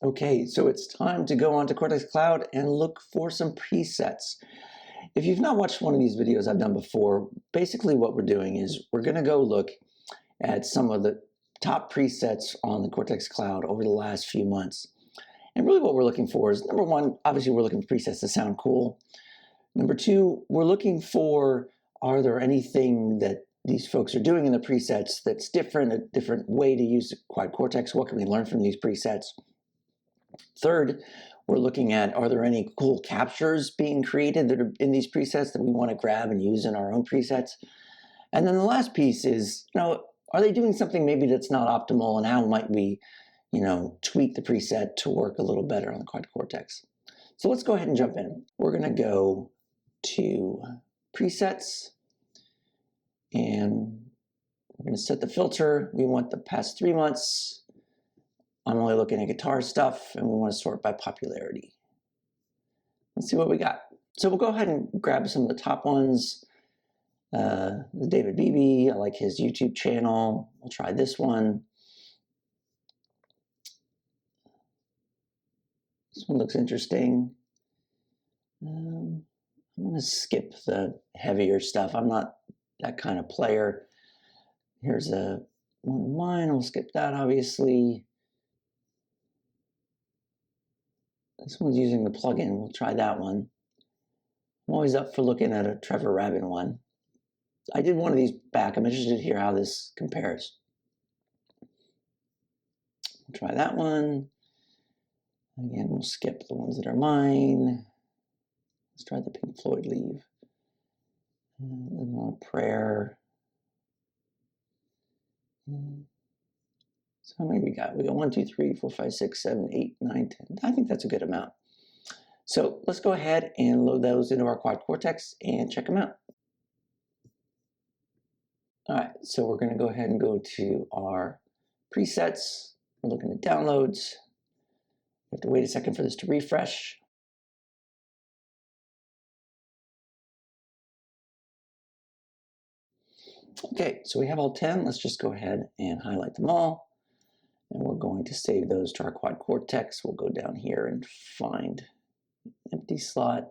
Okay, so it's time to go onto Cortex Cloud and look for some presets. If you've not watched one of these videos I've done before, basically what we're doing is we're going to go look at some of the top presets on the Cortex Cloud over the last few months. And really what we're looking for is, number one, obviously we're looking for presets to sound cool. Number two, we're looking for, are there anything that these folks are doing in the presets that's different, a different way to use Quad Cortex? What can we learn from these presets? Third, we're looking at, are there any cool captures being created that are in these presets that we want to grab and use in our own presets? And then the last piece is, are they doing something maybe that's not optimal, and how might we, tweak the preset to work a little better on the Quad Cortex? So let's go ahead and jump in. We're going to go to presets, and we're going to set the filter. We want the past 3 months. I'm only looking at guitar stuff, and we want to sort by popularity. Let's see what we got. So we'll go ahead and grab some of the top ones. The David Beebe, I like his YouTube channel. We'll try this one. This one looks interesting. I'm going to skip the heavier stuff. I'm not that kind of player. Here's one of mine. I'll skip that, obviously. This one's using the plugin. We'll try that one. I'm always up for looking at a TRabin one. I did one of these back. I'm interested to hear how this compares. We'll try that one. Again, we'll skip the ones that are mine. Let's try the Pink Floyd Leave. Livin On A Prayer. So how many we got? We got 1, 2, 3, 4, 5, 6, 7, 8, 9, 10. I think that's a good amount. So let's go ahead and load those into our Quad Cortex and check them out. All right, so we're going to go ahead and go to our presets. We're looking at downloads. We have to wait a second for this to refresh. Okay, so we have all 10. Let's just go ahead and highlight them all. And we're going to save those to our Quad Cortex. We'll go down here and find an empty slot.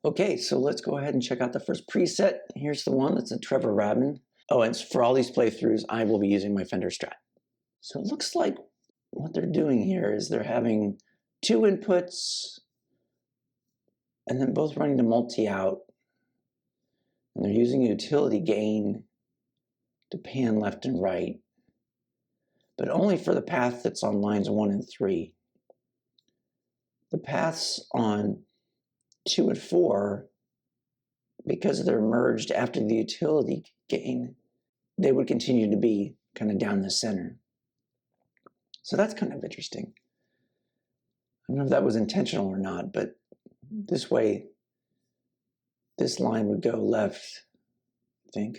Okay, so let's go ahead and check out the first preset. Here's the one that's a TRabin. Oh, and for all these playthroughs, I will be using my Fender Strat. So it looks like what they're doing here is they're having 2 inputs and then both running to multi-out. And they're using utility gain to pan left and right, but only for the path that's on lines 1 and 3. The paths on 2 and 4, because they're merged after the utility gain, they would continue to be kind of down the center. So that's kind of interesting. I don't know if that was intentional or not, but this way, this line would go left, I think.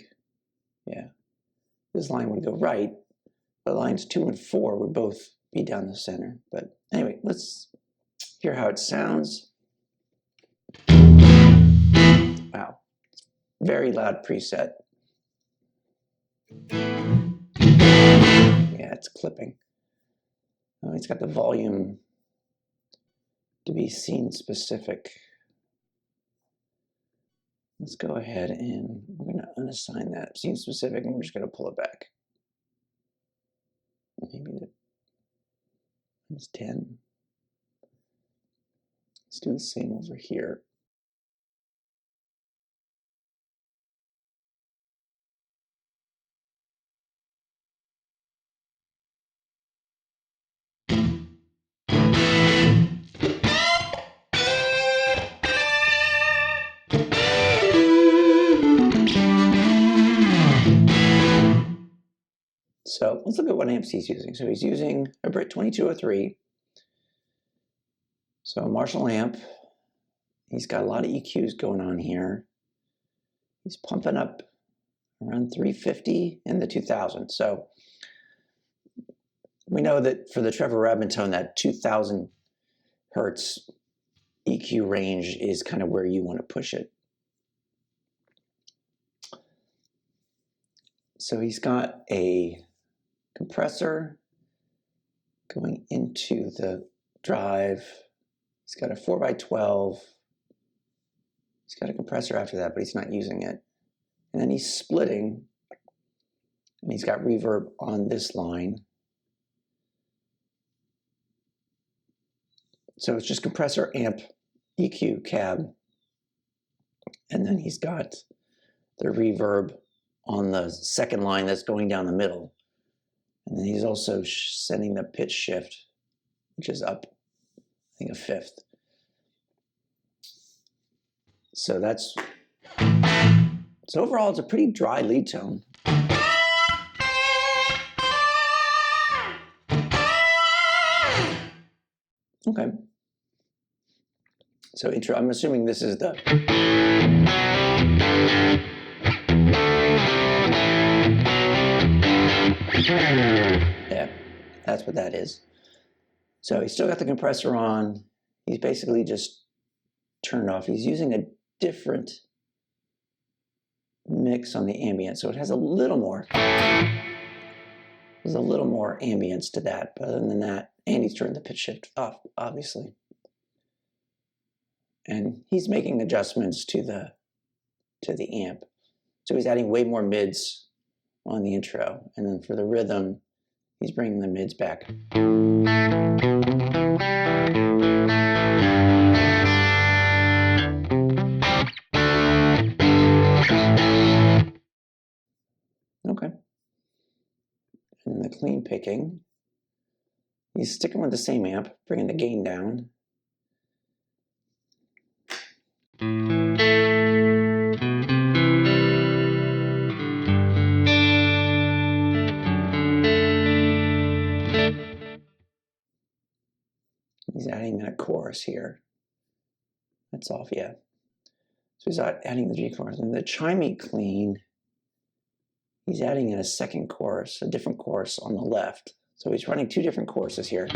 Yeah. This line would go right, but lines 2 and 4 would both be down the center. But anyway, let's hear how it sounds. Wow. Very loud preset. Yeah, it's clipping. Oh, it's got the volume to be scene specific. Let's go ahead and we're going to unassign that scene specific, and we're just going to pull it back. Maybe it's 10. Let's do the same over here. So let's look at what amps he's using. So he's using a Brit 2203. So a Marshall amp. He's got a lot of EQs going on here. He's pumping up around 350 in the 2000. So we know that for the TRabin tone, that 2000 hertz EQ range is kind of where you want to push it. So he's got a compressor going into the drive. He's got a 4x12. He's got a compressor after that, but he's not using it. And then he's splitting, and he's got reverb on this line. So it's just compressor, amp, EQ, cab, and then he's got the reverb on the second line that's going down the middle. And then he's also sending the pitch shift, which is up, I think, a fifth. So overall, it's a pretty dry lead tone. Okay. So I'm assuming this is the. Yeah, that's what that is. So he's still got the compressor on. He's basically just turned off. He's using a different mix on the ambient, so it has a little more. There's a little more ambience to that, but other than that, and he's turned the pitch shift off, obviously. And he's making adjustments to the amp. So he's adding way more mids on the intro, and then for the rhythm, he's bringing the mids back. Okay. And the clean picking, he's sticking with the same amp, bringing the gain down. He's adding a chorus here. That's off, yeah. So he's adding the G chorus. And the chimey clean, he's adding in a second chorus, a different chorus on the left. So he's running two different choruses here.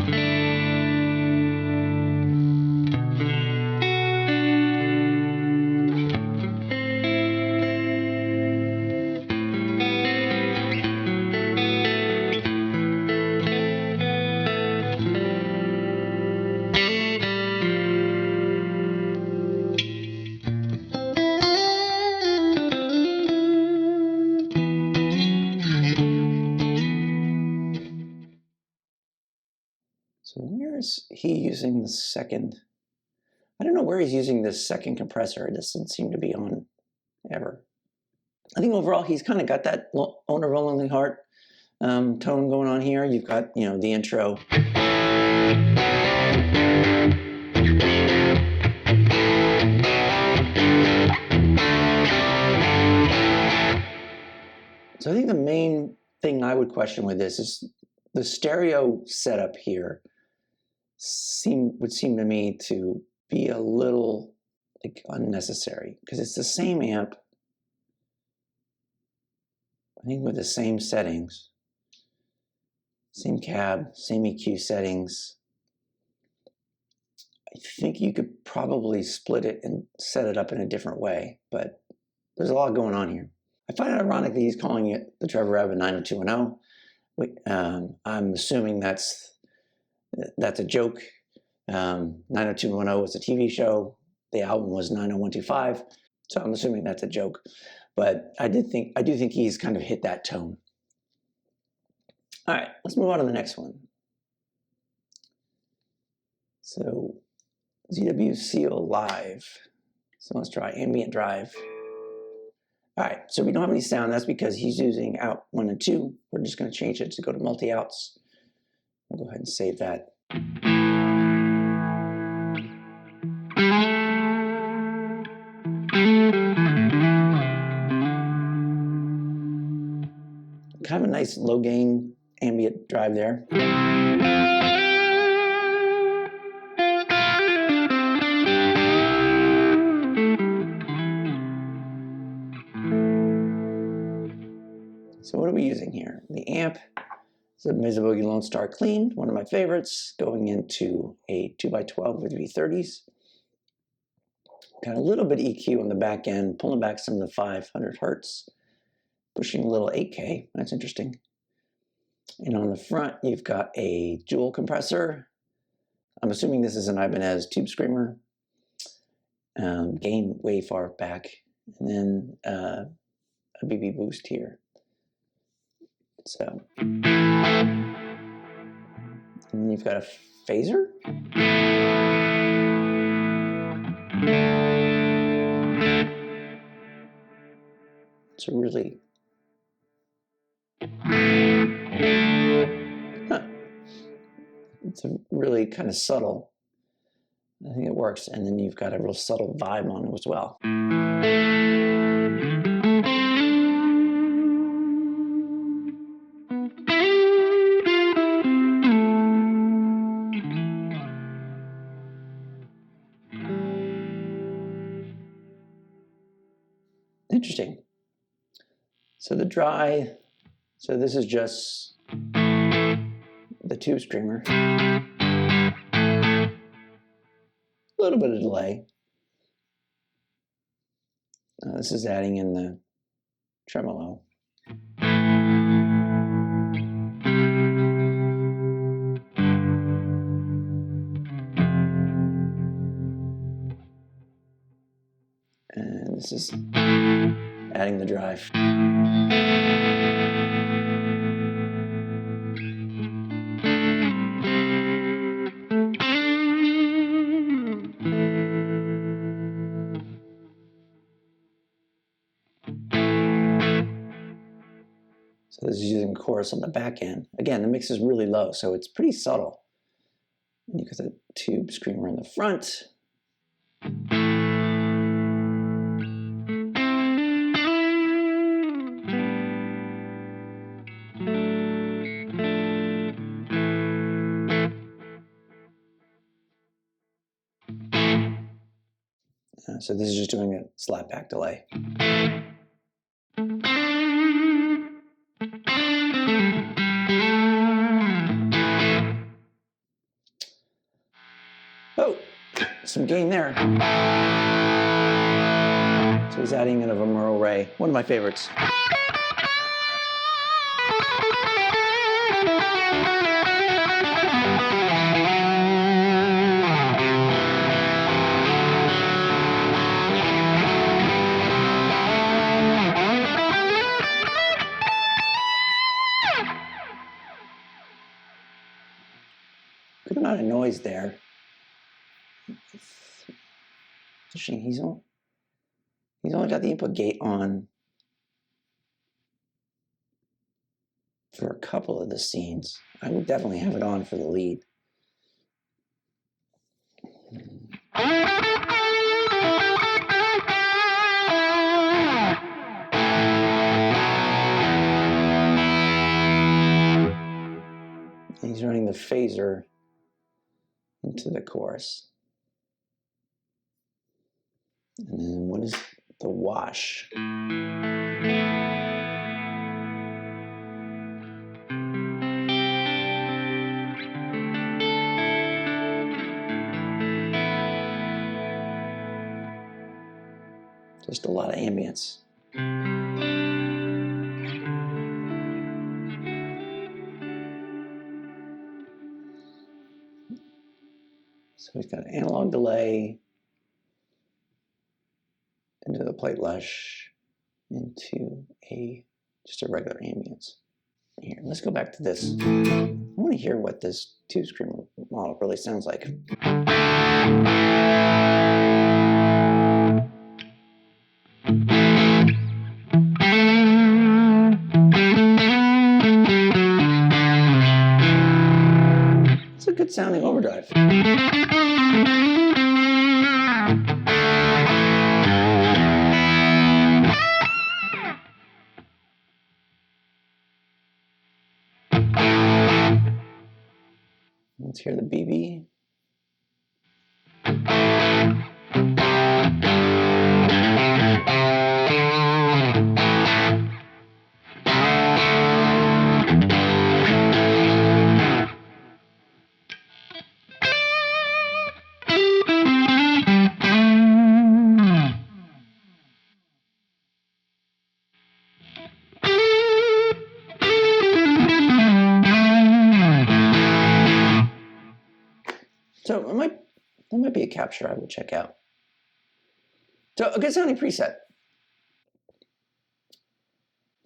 So where is he using the second? I don't know where he's using this second compressor. It doesn't seem to be on ever. I think overall he's kind of got that Own a Rolling Heart tone going on here. You've got, the intro. So I think the main thing I would question with this is the stereo setup here would seem to me to be a little unnecessary, because it's the same amp, I think, with the same settings, same cab, same EQ settings. I think you could probably split it and set it up in a different way, but there's a lot going on here. I find it ironic that he's calling it the TRabin 90210. I'm assuming that's a joke. 90210 was a TV show. The album was 90125. So I'm assuming that's a joke. But I do think he's kind of hit that tone. All right, let's move on to the next one. So ZW Seal Live. So let's try ambient drive. All right, so we don't have any sound. That's because he's using out 1 and 2. We're just going to change it to go to multi-outs. We'll go ahead and save that. Kind of a nice low gain ambient drive there. So what are we using here? The amp is a Mesa Boogie Lone Star Clean, one of my favorites, going into a 2x12 with V30s. Got a little bit of EQ on the back end, pulling back some of the 500 hertz, pushing a little 8K. That's interesting. And on the front, you've got a dual compressor. I'm assuming this is an Ibanez tube screamer. Gain way far back, and then a BB boost here. So, and then you've got a phaser. It's a really it's a really kind of subtle. I think it works, and then you've got a real subtle vibe on it as well. Interesting. So the dry, so this is just the tube screamer. A little bit of delay. This is adding in the tremolo. And this is adding the drive. So this is using chorus on the back end. Again, the mix is really low, so it's pretty subtle. And you got the tube screamer on the front. So this is just doing a slap back delay. Oh, some gain there. So he's adding in a Merle Ray, one of my favorites. Good amount of noise there. Interesting. He's only got the input gate on for a couple of the scenes. I would definitely have it on for the lead. He's running the phaser into the chorus. And then what is the wash? Just a lot of ambience. So we've got an analog delay into the plate lush, into just a regular ambience. Here, let's go back to this. I want to hear what this tube screamer model really sounds like. It's a good sounding overdrive. Let's hear the BB. capture I will check out. So a good sounding preset.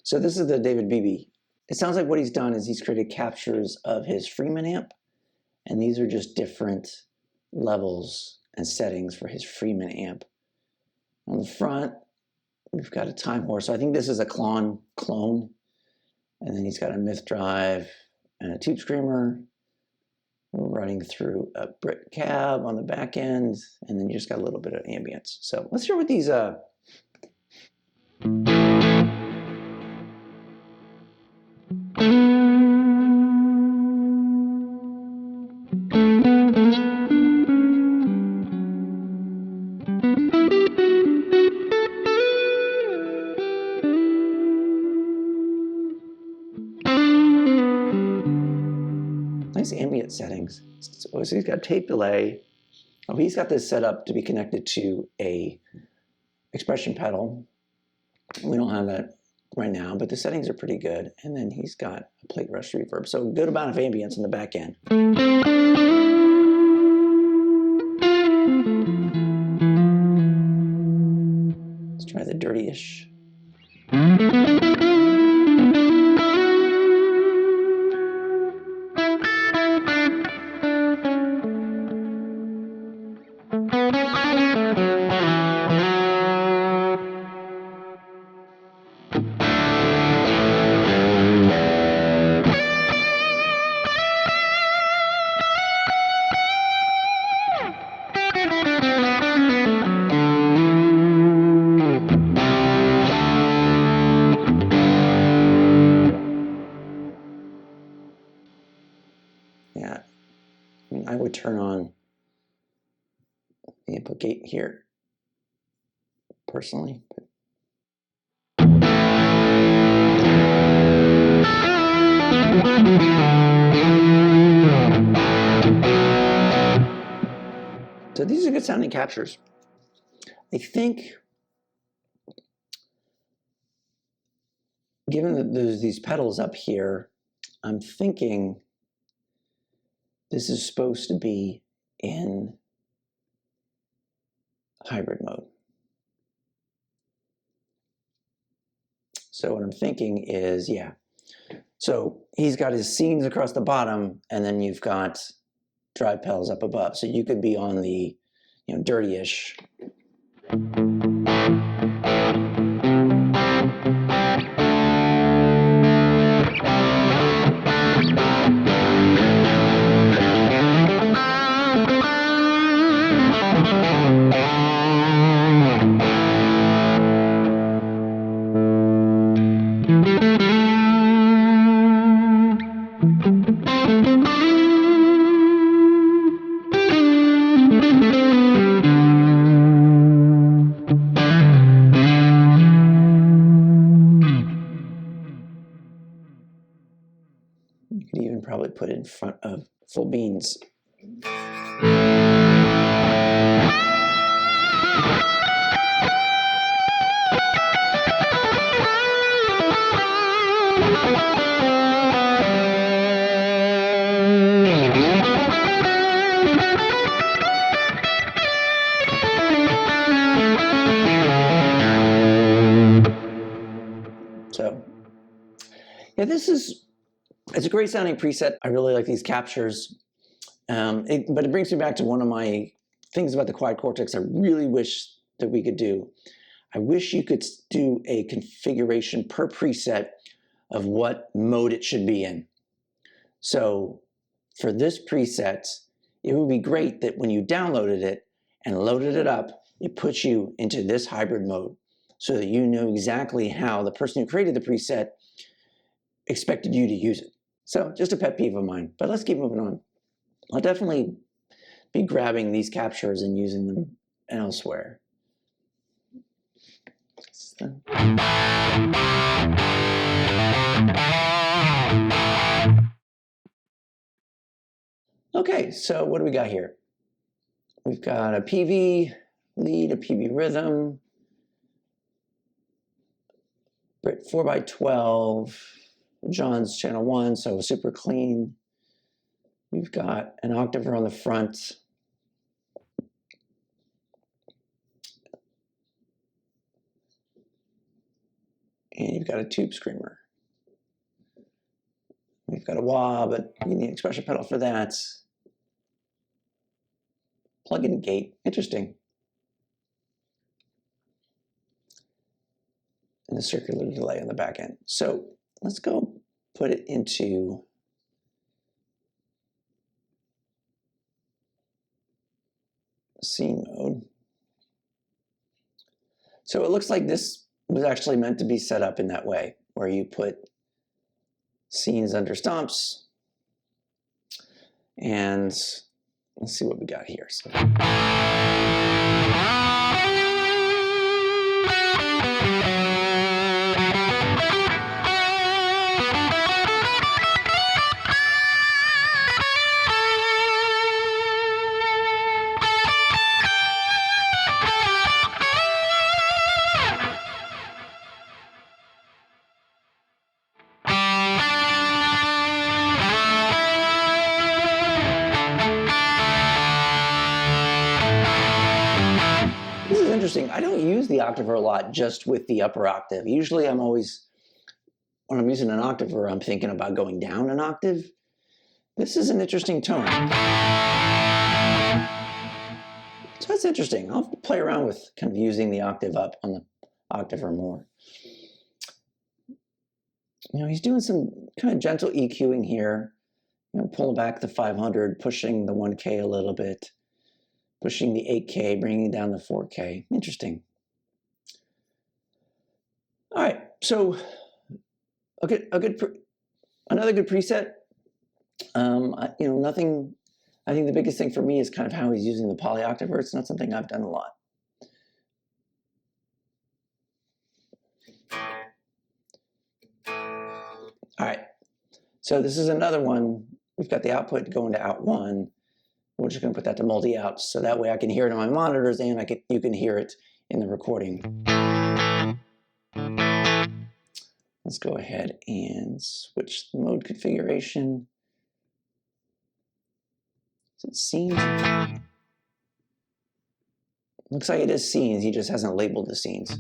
So this is the David BB. It sounds like what he's done is he's created captures of his Freeman amp, and these are just different levels and settings for his Freeman amp. On the front, we've got a time horse. So I think this is a clone. And then he's got a myth drive and a tube screamer running through a Brit cab on the back end, and then you just got a little bit of ambience. So let's hear what these nice ambient settings. So he's got tape delay. Oh, he's got this set up to be connected to a expression pedal. We don't have that right now, but the settings are pretty good. And then he's got a plate rush reverb. So a good amount of ambience in the back end. Let's try the dirty-ish. Yeah, I mean, I would turn on the input gate here, personally. So these are good sounding captures. I think, given that there's these pedals up here, I'm thinking this is supposed to be in hybrid mode. So what I'm thinking is, yeah. So he's got his scenes across the bottom, and then you've got drive pedals up above. So you could be on the, dirty-ish. You could even probably put it in front of full beans. So, yeah, it's a great sounding preset. I really like these captures. But it brings me back to one of my things about the Quiet Cortex I really wish that we could do. I wish you could do a configuration per preset of what mode it should be in. So for this preset, it would be great that when you downloaded it and loaded it up, it puts you into this hybrid mode so that you know exactly how the person who created the preset expected you to use it. So just a pet peeve of mine, but let's keep moving on. I'll definitely be grabbing these captures and using them elsewhere. Okay, so what do we got here? We've got a PV lead, a PV rhythm, 4x12, John's channel 1, so super clean. We've got an octaver on the front, we've got a tube screamer. We've got a wah, but you need an expression pedal for that. Plug-in gate, interesting. And a circular delay on the back end. So let's go put it into scene mode. So it looks like this was actually meant to be set up in that way, where you put scenes under stomps. And let's see what we got here. So. This is interesting. I don't use the octaver a lot just with the upper octave. Usually I'm always, when I'm using an octaver, I'm thinking about going down an octave. This is an interesting tone. So that's interesting. I'll play around with kind of using the octave up on the octaver more. You know, he's doing some kind of gentle EQing here. You know, pulling back the 500, pushing the 1K a little bit. Pushing the 8K, bringing down the 4K. Interesting. All right, so another good preset. You know, nothing. I think the biggest thing for me is kind of how he's using the poly octaver. It's not something I've done a lot. All right, so this is another one. We've got the output going to out 1. We're just going to put that to multi-out, so that way I can hear it on my monitors and you can hear it in the recording. Let's go ahead and switch the mode configuration. Is it scenes? Looks like it is scenes, he just hasn't labeled the scenes.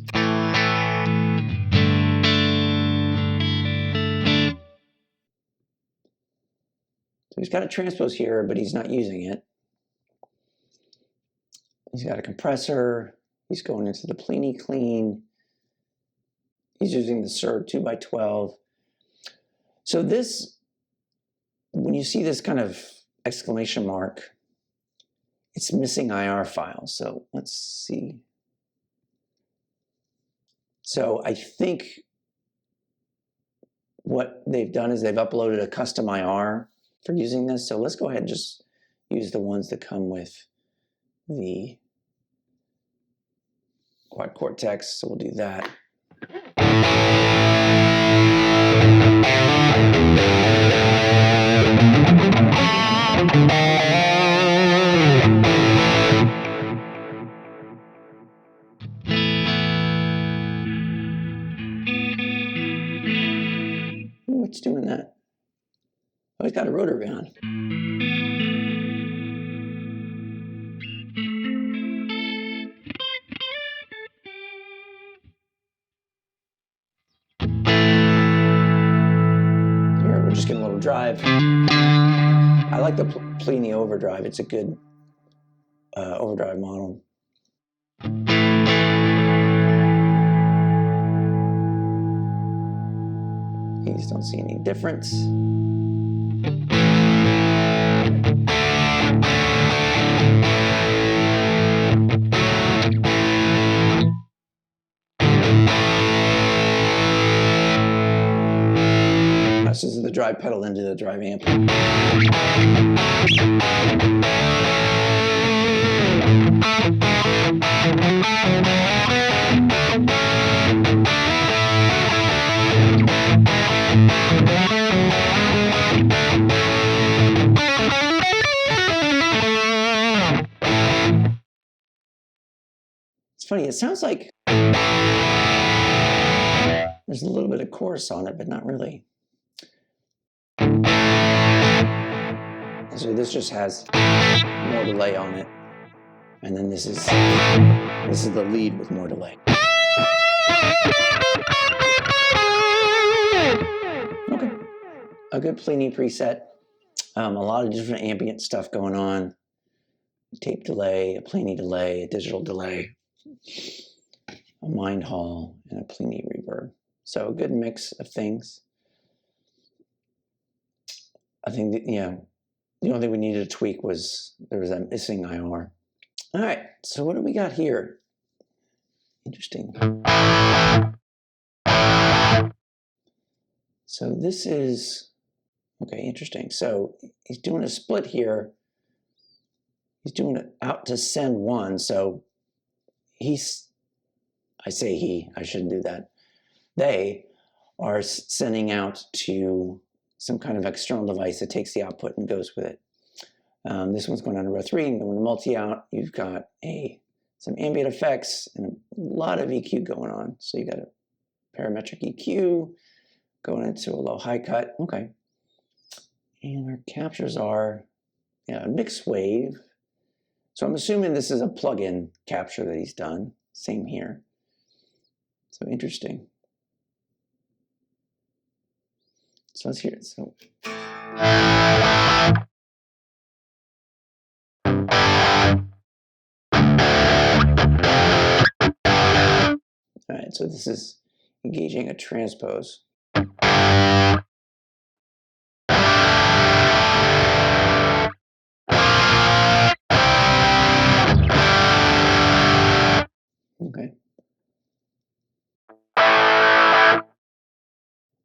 So he's got a transpose here, but he's not using it. He's got a compressor. He's going into the Plini clean. He's using the SUR 2x12. So this, when you see this kind of exclamation mark, it's missing IR files. So let's see. So I think what they've done is they've uploaded a custom IR for using this. So let's go ahead and just use the ones that come with the quad Cortex. So we'll do that. What's doing that? Oh, he's got a rotary on. Here, we're just getting a little drive. I like the Plini overdrive. It's a good overdrive model. You just don't see any difference. This is the drive pedal into the drive amp. It's funny, it sounds like there's a little bit of chorus on it, but not really. So this just has more delay on it, and then this is the lead with more delay. Okay, a good Pliny preset. A lot of different ambient stuff going on. Tape delay, a Pliny delay, a digital delay, a mind hall, and a Pliny reverb. So a good mix of things. I think that, the only thing we needed to tweak was there was that missing IR. All right, so what do we got here? Interesting. So this is, okay, interesting. So he's doing a split here. He's doing it out to send one. So I say he, I shouldn't do that. They are sending out to some kind of external device that takes the output and goes with it. This one's going on to row 3 and going to multi-out. You've got some ambient effects and a lot of EQ going on. So you got a parametric EQ going into a low high cut. Okay. And our captures are a mixed wave. So I'm assuming this is a plug-in capture that he's done. Same here. So interesting. So let's hear it. So. All right, so this is engaging a transpose. Okay.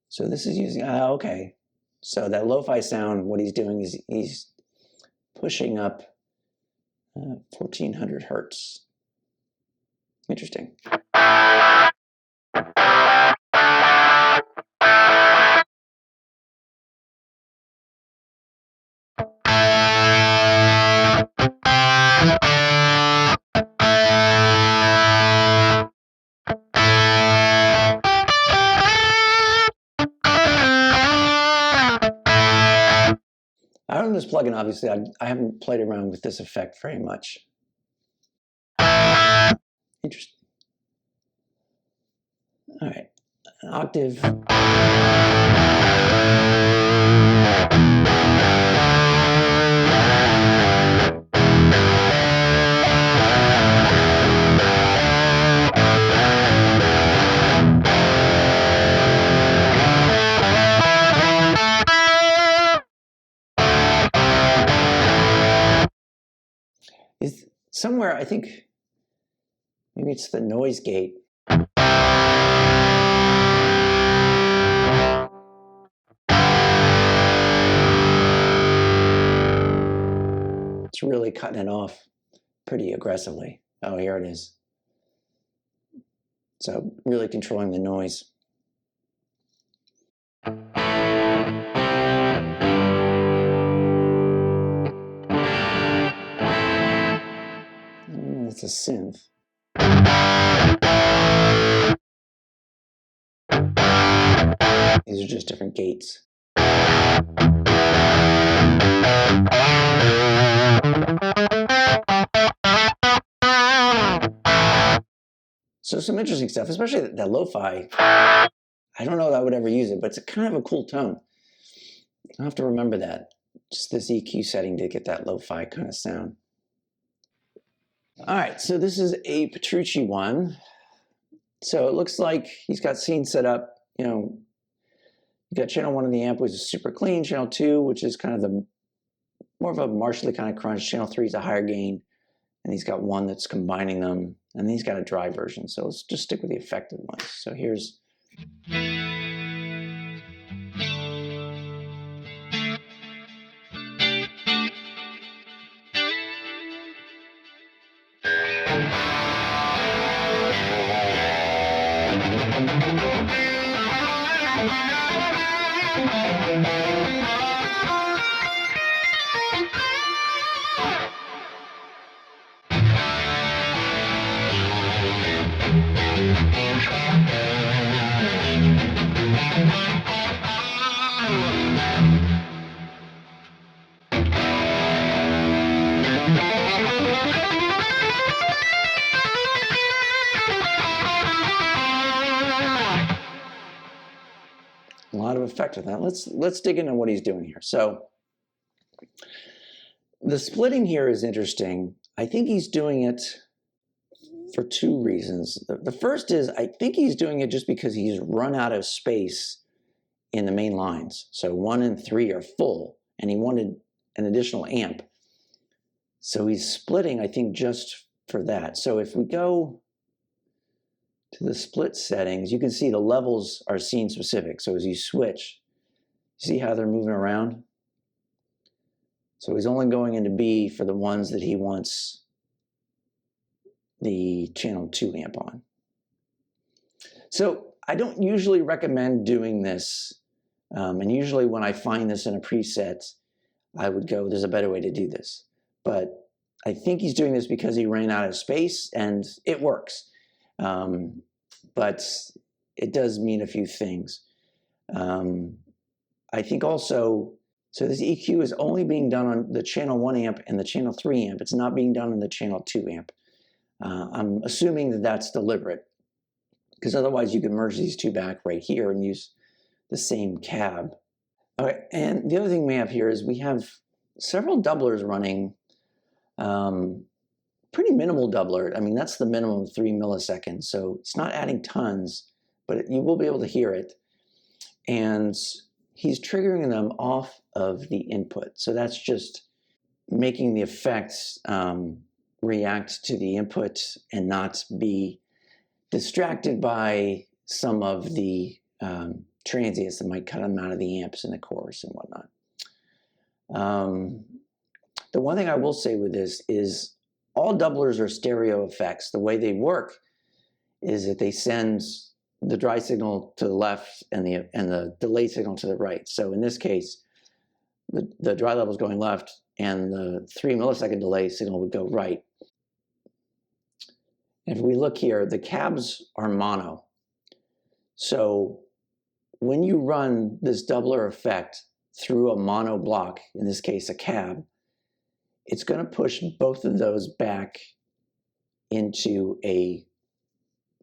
So this is using, okay. So that lo-fi sound, what he's doing is he's pushing up 1400 hertz. Interesting. I don't know this plugin, obviously. I haven't played around with this effect very much. Interesting. All right, an octave. Is somewhere, I think, maybe it's the noise gate. It's really cutting it off pretty aggressively. Oh, here it is. So really controlling the noise. It's a synth. These are just different gates. So some interesting stuff, especially that lo-fi. I don't know that I would ever use it, but it's kind of a cool tone. I'll have to remember that. Just this EQ setting to get that lo-fi kind of sound. All right, so this is a Petrucci one. So it looks like he's got scene set up. You got channel 1 of the amp, which is super clean. Channel 2, which is kind of the more of a martially kind of crunch. Channel 3 is a higher gain. And he's got one that's combining them. And then he's got a dry version. So let's just stick with the effective ones. So here's... effect with that. Let's dig into what he's doing here. So the splitting here is interesting. I think he's doing it for two reasons. The first is I think he's doing it just because he's run out of space in the main lines. So 1 and 3 are full, and he wanted an additional amp. So he's splitting, I think, just for that. So if we go to the split settings, you can see the levels are scene specific. So as you switch, see how they're moving around? So he's only going into B for the ones that he wants the channel 2 amp on. So I don't usually recommend doing this. And usually when I find this in a preset, I would go, there's a better way to do this. But I think he's doing this because he ran out of space, and it works. But it does mean a few things. I think also, so this EQ is only being done on the channel 1 amp and the channel 3 amp. It's not being done on the channel 2 amp. I'm assuming that that's deliberate, because otherwise you could merge these two back right here and use the same cab. Okay, and the other thing we have here is we have several doublers running, pretty minimal doubler. I mean, that's the minimum of 3 milliseconds, so it's not adding tons, but you will be able to hear it. And he's triggering them off of the input. So that's just making the effects react to the input and not be distracted by some of the transients that might cut them out of the amps in the chorus and whatnot. The one thing I will say with this is all doublers are stereo effects. The way they work is that they send the dry signal to the left and the delay signal to the right. So in this case, the dry level is going left and the 3 millisecond delay signal would go right. If we look here, the cabs are mono. So when you run this doubler effect through a mono block, in this case a cab, it's going to push both of those back into a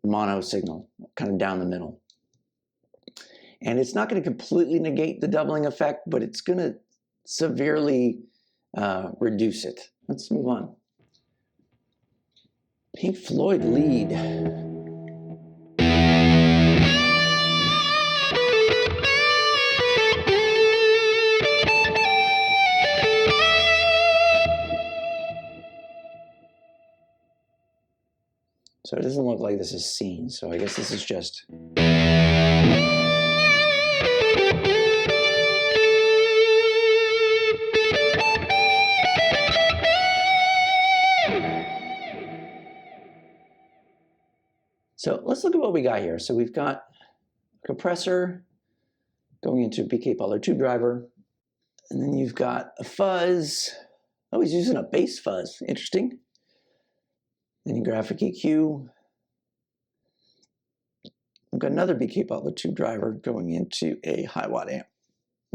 mono signal, kind of down the middle. And it's not going to completely negate the doubling effect, but it's going to severely reduce it. Let's move on. Pink Floyd lead. So it doesn't look like this is seen, so I guess this is just... So let's look at what we got here. So we've got a compressor going into a BK Butler tube driver, and then you've got a fuzz. Oh, he's using a bass fuzz. Interesting. Then graphic EQ. We've got another BK Butler tube driver going into a high watt amp.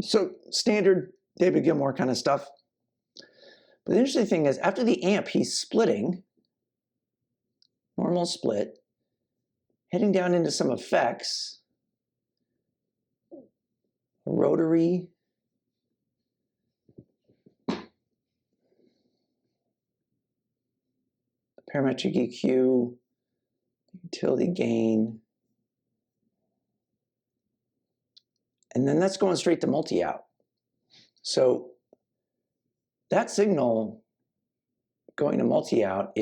So standard David Gilmour kind of stuff. But the interesting thing is, after the amp, he's splitting, normal split, heading down into some effects, rotary, parametric EQ, utility gain, and then that's going straight to multi-out. So that signal going to multi-out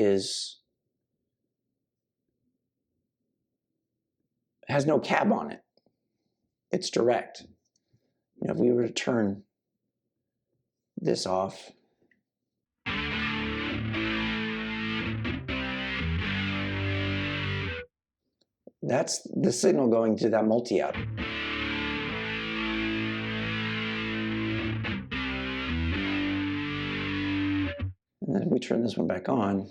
has no cab on it. It's direct. You know, if we were to turn this off, that's the signal going to that multi-out. And then if we turn this one back on,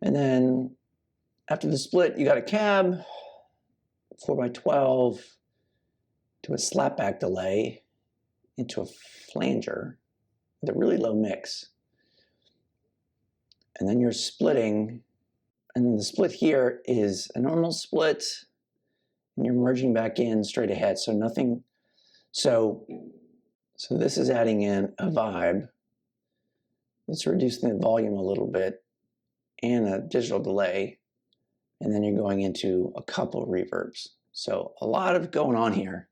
and then after the split, you got a cab, 4x12, to a slapback delay into a flanger with a really low mix. And then you're splitting, and then the split here is a normal split, and you're merging back in straight ahead. So nothing, so this is adding in a vibe. It's reducing the volume a little bit and a digital delay. And then you're going into a couple of reverbs. So a lot of going on here.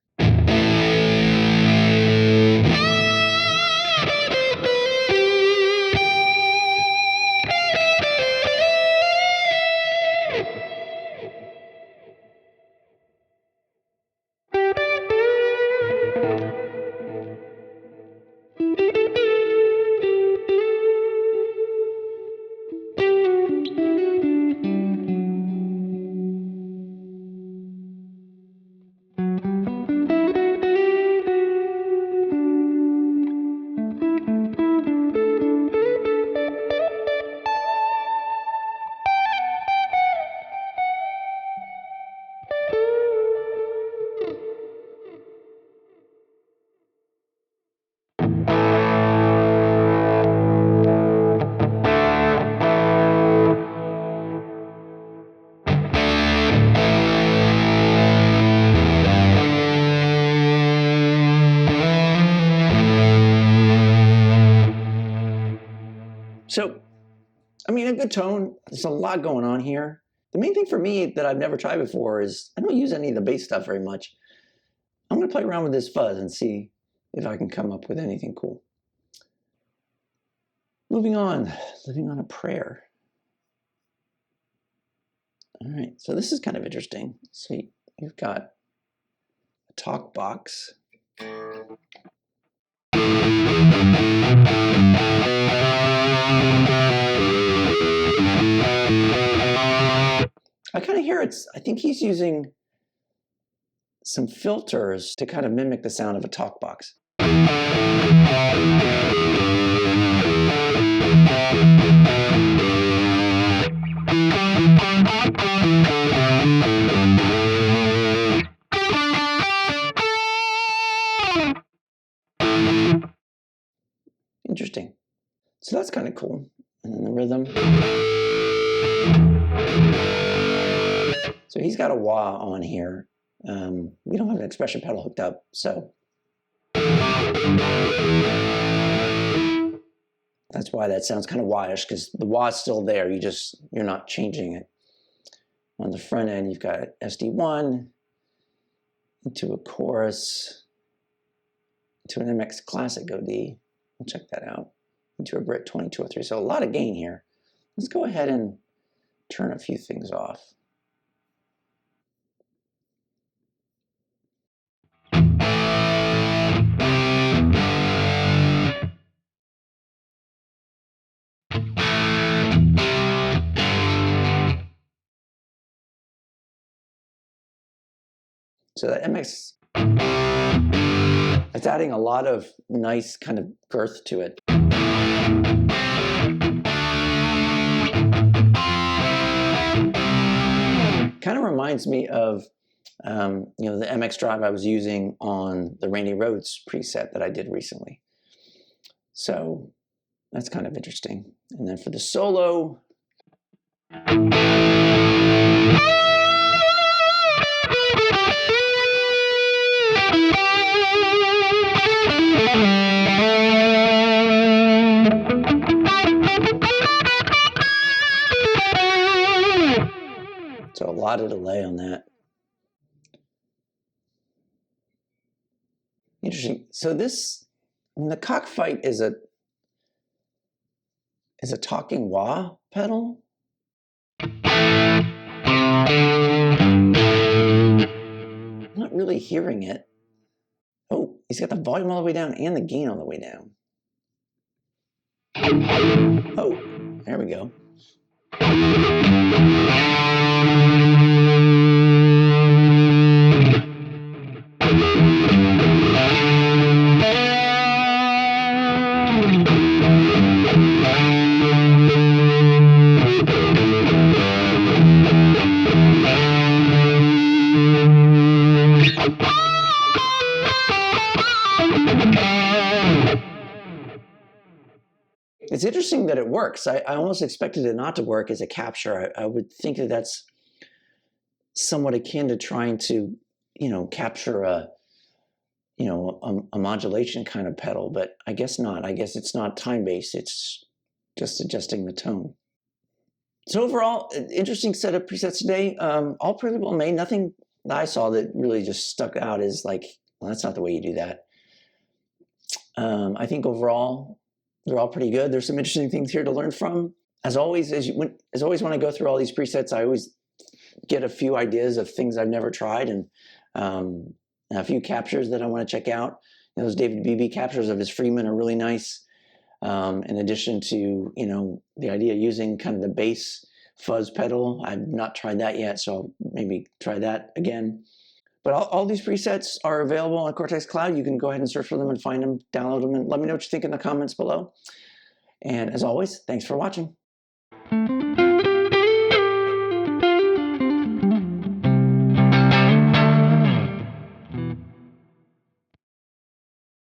So, I mean, a good tone. There's a lot going on here. The main thing for me that I've never tried before is I don't use any of the bass stuff very much. I'm going to play around with this fuzz and see if I can come up with anything cool. Moving on, Living on a Prayer. All right, so this is kind of interesting. So you've got a talk box. I kind of hear I think he's using some filters to kind of mimic the sound of a talk box. Interesting. So that's kind of cool. And then the rhythm. So he's got a wah on here. We don't have an expression pedal hooked up, so that's why that sounds kind of wah-ish, because the wah is still there. You're not changing it. On the front end, you've got SD1 into a chorus, into an MX Classic OD. We'll check that out. Into a Brit 2203. So a lot of gain here. Let's go ahead and turn a few things off. So that MX, it's adding a lot of nice kind of girth to it. Kind of reminds me of the MX drive I was using on the Randy Rhoads preset that I did recently. So that's kind of interesting. And then for the solo, so a lot of delay on that. Interesting. So the cockfight is a talking wah pedal. I'm not really hearing it. Oh, he's got the volume all the way down and the gain all the way down. Oh, there we go. it's interesting that it works. I almost expected it not to work as a capture. I would think that that's somewhat akin to trying to, capture a modulation kind of pedal, but I guess not. I guess it's not time-based. It's just adjusting the tone. So overall, interesting set of presets today. All pretty well made. Nothing that I saw that really just stuck out as like, well, that's not the way you do that. I think overall, they're all pretty good. There's some interesting things here to learn from. As always, when I go through all these presets, I always get a few ideas of things I've never tried, and a few captures that I want to check out. Those David Beebe captures of his Freeman are really nice. In addition to, the idea of using kind of the bass fuzz pedal. I've not tried that yet, so I'll maybe try that again. But all these presets are available on Cortex Cloud. You can go ahead and search for them and find them, download them, and let me know what you think in the comments below. And as always, thanks for watching.